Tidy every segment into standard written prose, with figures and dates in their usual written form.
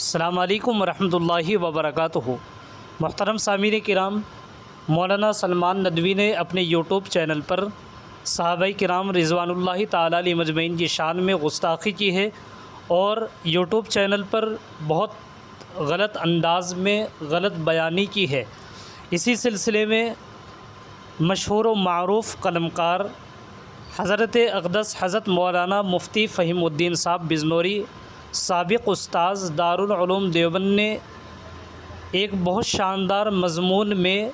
السلام علیکم ورحمۃ اللہ وبرکاتہ۔ محترم سامعین کرام، مولانا سلمان ندوی نے اپنے یوٹیوب چینل پر صحابہ کرام رضوان اللہ تعالیٰ علیہ مجمعین کی شان میں گستاخی کی ہے اور یوٹیوب چینل پر بہت غلط انداز میں غلط بیانی کی ہے۔ اسی سلسلے میں مشہور و معروف قلمکار حضرت اقدس حضرت مولانا مفتی فہیم الدین صاحب بزنوری سابق استاذ دارالعلوم دیوبند نے ایک بہت شاندار مضمون میں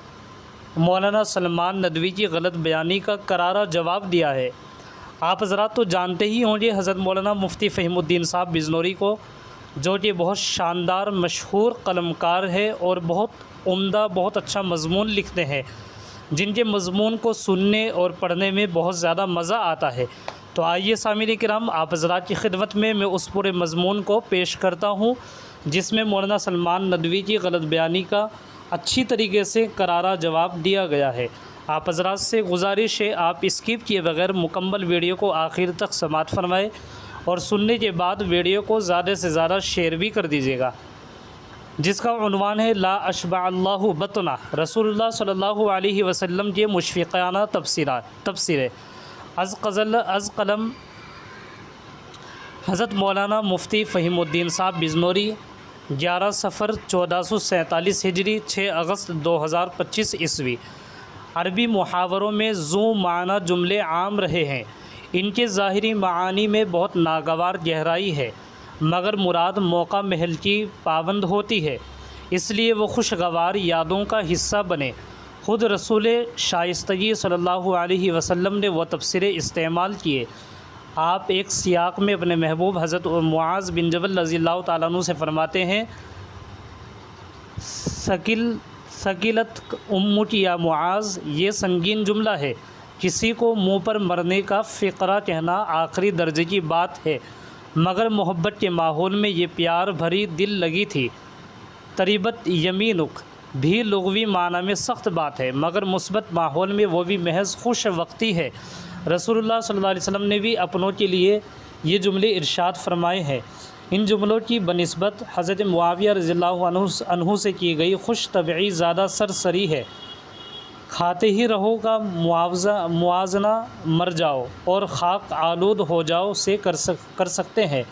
مولانا سلمان ندوی کی غلط بیانی کا کرارا جواب دیا ہے۔ آپ حضرات تو جانتے ہی ہوں گے حضرت مولانا مفتی فہیم الدین صاحب بزنوری کو، جو کہ بہت شاندار مشہور قلمکار ہے اور بہت عمدہ بہت اچھا مضمون لکھتے ہیں، جن کے مضمون کو سننے اور پڑھنے میں بہت زیادہ مزہ آتا ہے۔ تو آئیے سامعین کرام، آپ حضرات کی خدمت میں اس پورے مضمون کو پیش کرتا ہوں جس میں مولانا سلمان ندوی کی غلط بیانی کا اچھی طریقے سے کرارا جواب دیا گیا ہے۔ آپ حضرات سے گزارش ہے آپ اسکپ کیے بغیر مکمل ویڈیو کو آخر تک سماعت فرمائیں اور سننے کے بعد ویڈیو کو زیادہ سے زیادہ شیئر بھی کر دیجیے گا، جس کا عنوان ہے لا اشبع اللہ بطنا، رسول اللہ صلی اللہ علیہ وسلم کے مشفقانہ تفسیر از قلم حضرت مولانا مفتی فہیم الدین صاحب بزنوری، 11 صفر 1447 ہجری، 6 اگست 2025 عیسوی۔ عربی محاوروں میں ذو معنی جملے عام رہے ہیں، ان کے ظاہری معانی میں بہت ناگوار گہرائی ہے، مگر مراد موقع محل کی پابند ہوتی ہے، اس لیے وہ خوشگوار یادوں کا حصہ بنے۔ خود رسول شائستگی صلی اللہ علیہ وسلم نے وہ تفسیریں استعمال کیے۔ آپ ایک سیاق میں اپنے محبوب حضرت معاذ بن جبل رضی اللہ تعالیٰ عنہ سے فرماتے ہیں، ثقلت امک یا معاذ، یہ سنگین جملہ ہے، کسی کو منہ پر مرنے کا فقرہ کہنا آخری درجے کی بات ہے، مگر محبت کے ماحول میں یہ پیار بھری دل لگی تھی۔ تریبت یمینک بھی لغوی معنی میں سخت بات ہے، مگر مثبت ماحول میں وہ بھی محض خوش وقتی ہے۔ رسول اللہ صلی اللہ علیہ وسلم نے بھی اپنوں کے لیے یہ جملے ارشاد فرمائے ہیں۔ ان جملوں کی بنسبت حضرت معاویہ رضی اللہ عنہ سے کی گئی خوش طبعی زیادہ سرسری ہے۔ کھاتے ہی رہو کا موازنہ مر جاؤ اور خاک آلود ہو جاؤ سے کر سکتے ہیں۔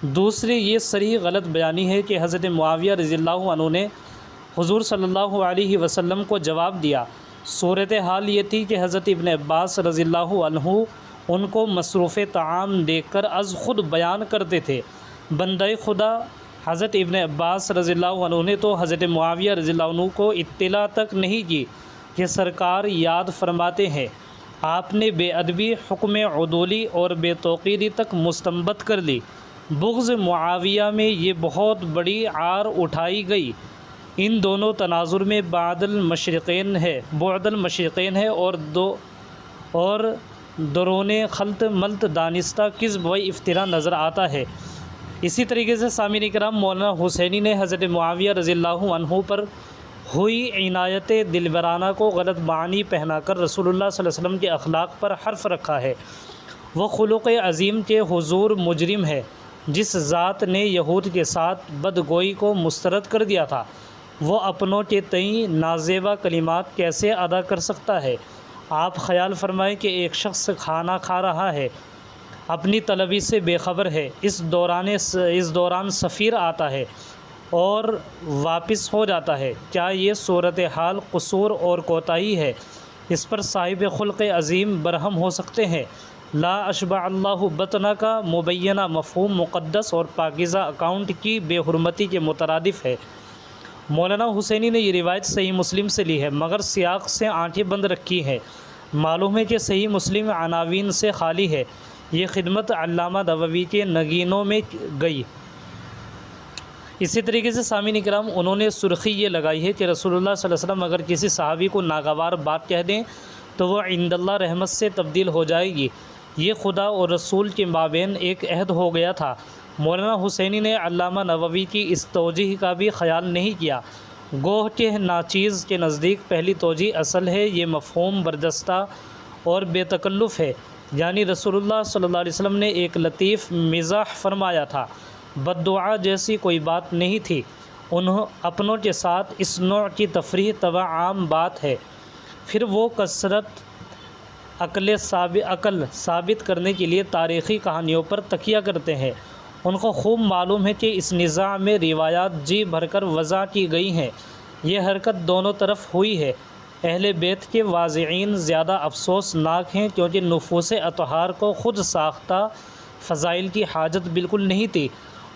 دوسری یہ صریح غلط بیانی ہے کہ حضرت معاویہ رضی اللہ عنہ نے حضور صلی اللہ علیہ وسلم کو جواب دیا۔ صورتحال یہ تھی کہ حضرت ابن عباس رضی اللہ عنہ ان کو مصروف طعام دیکھ کر از خود بیان کرتے تھے۔ بندہ خدا حضرت ابن عباس رضی اللہ عنہ نے تو حضرت معاویہ رضی اللہ عنہ کو اطلاع تک نہیں کی کہ سرکار یاد فرماتے ہیں، آپ نے بے ادبی، حکم عدولی اور بے توقیری تک مستنبت کر لی۔ بغض معاویہ میں یہ بہت بڑی عار اٹھائی گئی۔ ان دونوں تناظر میں بعد المشرقین ہے اور درون خلط ملت دانستہ کذب و افترا نظر آتا ہے۔ اسی طریقے سے سامعین کرام، مولانا حسینی نے حضرت معاویہ رضی اللہ عنہ پر ہوئی عنایت دلبرانہ کو غلط معنی پہنا کر رسول اللہ صلی اللہ علیہ وسلم کے اخلاق پر حرف رکھا ہے۔ وہ خلق عظیم کے حضور مجرم ہے، جس ذات نے یہود کے ساتھ بدگوئی کو مسترد کر دیا تھا، وہ اپنوں کے تئیں نازیبا کلمات کیسے ادا کر سکتا ہے؟ آپ خیال فرمائیں کہ ایک شخص کھانا کھا رہا ہے، اپنی طلبی سے بے خبر ہے، اس دوران سفیر آتا ہے اور واپس ہو جاتا ہے، کیا یہ صورتحال قصور اور کوتاہی ہے؟ اس پر صاحب خلق عظیم برہم ہو سکتے ہیں۔ لا اشبع اللہ بطنا کا مبینہ مفہوم مقدس اور پاکیزہ اکاؤنٹ کی بے حرمتی کے مترادف ہے۔ مولانا حسینی نے یہ روایت صحیح مسلم سے لی ہے، مگر سیاق سے آنکھیں بند رکھی ہے۔ معلوم ہے کہ صحیح مسلم عناوین سے خالی ہے۔ یہ خدمت علامہ نووی کے نگینوں میں گئی۔ اسی طریقے سے سامعین کرام، انہوں نے سرخی یہ لگائی ہے کہ رسول اللہ صلی اللہ علیہ وسلم اگر کسی صحابی کو ناگوار بات کہہ دیں تو وہ عند اللہ رحمت سے تبدیل ہو جائے گی۔ یہ خدا اور رسول کے مابین ایک عہد ہو گیا تھا۔ مولانا حسینی نے علامہ نووی کی اس توجیہ کا بھی خیال نہیں کیا۔ گوہ کہ ناچیز کے نزدیک پہلی توجیہ اصل ہے، یہ مفہوم برجستہ اور بے تکلف ہے، یعنی رسول اللہ صلی اللہ علیہ وسلم نے ایک لطیف مزاح فرمایا تھا، بد دعا جیسی کوئی بات نہیں تھی۔ انہوں اپنوں کے ساتھ اس نوع کی تفریح طبع عام بات ہے۔ پھر وہ کثرت عقل ثابت کرنے کے لیے تاریخی کہانیوں پر تکیہ کرتے ہیں۔ ان کو خوب معلوم ہے کہ اس نظام میں روایات جی بھر کر وضع کی گئی ہیں۔ یہ حرکت دونوں طرف ہوئی ہے۔ اہل بیت کے واضعین زیادہ افسوسناک ہیں، کیونکہ نفوس اطہار کو خود ساختہ فضائل کی حاجت بالکل نہیں تھی۔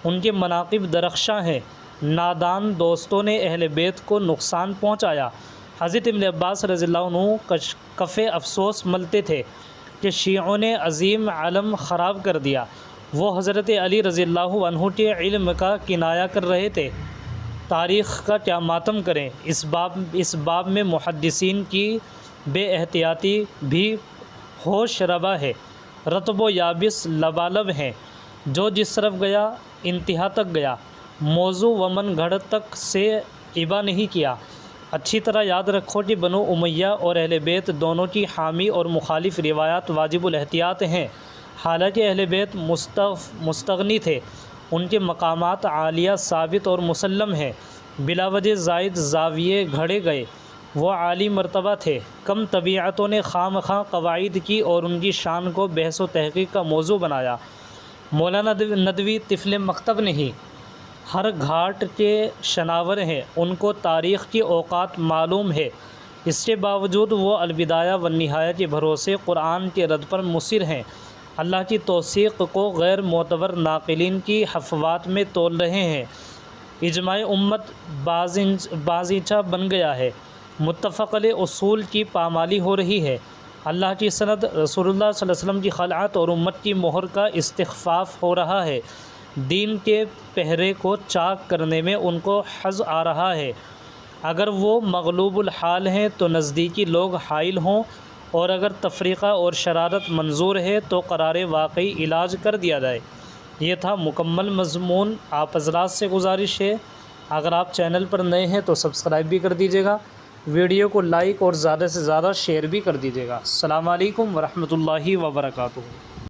ان کے مناقب درخشاں ہیں۔ نادان دوستوں نے اہل بیت کو نقصان پہنچایا۔ حضرت ابن عباس رضی اللہ عنہ کف افسوس ملتے تھے کہ شیعوں نے عظیم علم خراب کر دیا۔ وہ حضرت علی رضی اللہ عنہ کے علم کا کنایہ کر رہے تھے۔ تاریخ کا کیا ماتم کریں۔ اس باب میں محدثین کی بے احتیاطی بھی ہوش ربا ہے۔ رطب و یابس لبالب ہیں۔ جو جس طرف گیا انتہا تک گیا، موضوع و من گھڑ تک سے ابا نہیں کیا۔ اچھی طرح یاد رکھو کہ بنو امیہ اور اہل بیت دونوں کی حامی اور مخالف روایات واجب الاحتیاط ہیں۔ حالانکہ اہل بیت مستغنی تھے، ان کے مقامات عالیہ ثابت اور مسلم ہیں۔ بلا وجہ زائد زاویے گھڑے گئے، وہ عالی مرتبہ تھے۔ کم طبیعتوں نے خام خواہ قواعد کی اور ان کی شان کو بحث و تحقیق کا موضوع بنایا۔ مولانا ندوی طفل مکتب نہیں، ہر گھاٹ کے شناور ہیں۔ ان کو تاریخ کی اوقات معلوم ہے۔ اس کے باوجود وہ البدایہ والنہایہ کے بھروسے قرآن کے رد پر مصر ہیں۔ اللہ کی توثیق کو غیر معتبر ناقلین کی حفوات میں تول رہے ہیں۔ اجماع امت بازیچہ بن گیا ہے۔ متفق علیہ اصول کی پامالی ہو رہی ہے۔ اللہ کی سند، رسول اللہ صلی اللہ علیہ وسلم کی خلعت اور امت کی مہر کا استخفاف ہو رہا ہے۔ دین کے پہرے کو چاک کرنے میں ان کو حظ آ رہا ہے۔ اگر وہ مغلوب الحال ہیں تو نزدیکی لوگ حائل ہوں، اور اگر تفریقہ اور شرارت منظور ہے تو قرار واقعی علاج کر دیا جائے۔ یہ تھا مکمل مضمون۔ آپ حضرات سے گزارش ہے، اگر آپ چینل پر نئے ہیں تو سبسکرائب بھی کر دیجیے گا، ویڈیو کو لائک اور زیادہ سے زیادہ شیئر بھی کر دیجیے گا۔ السلام علیکم ورحمۃ اللہ وبرکاتہ۔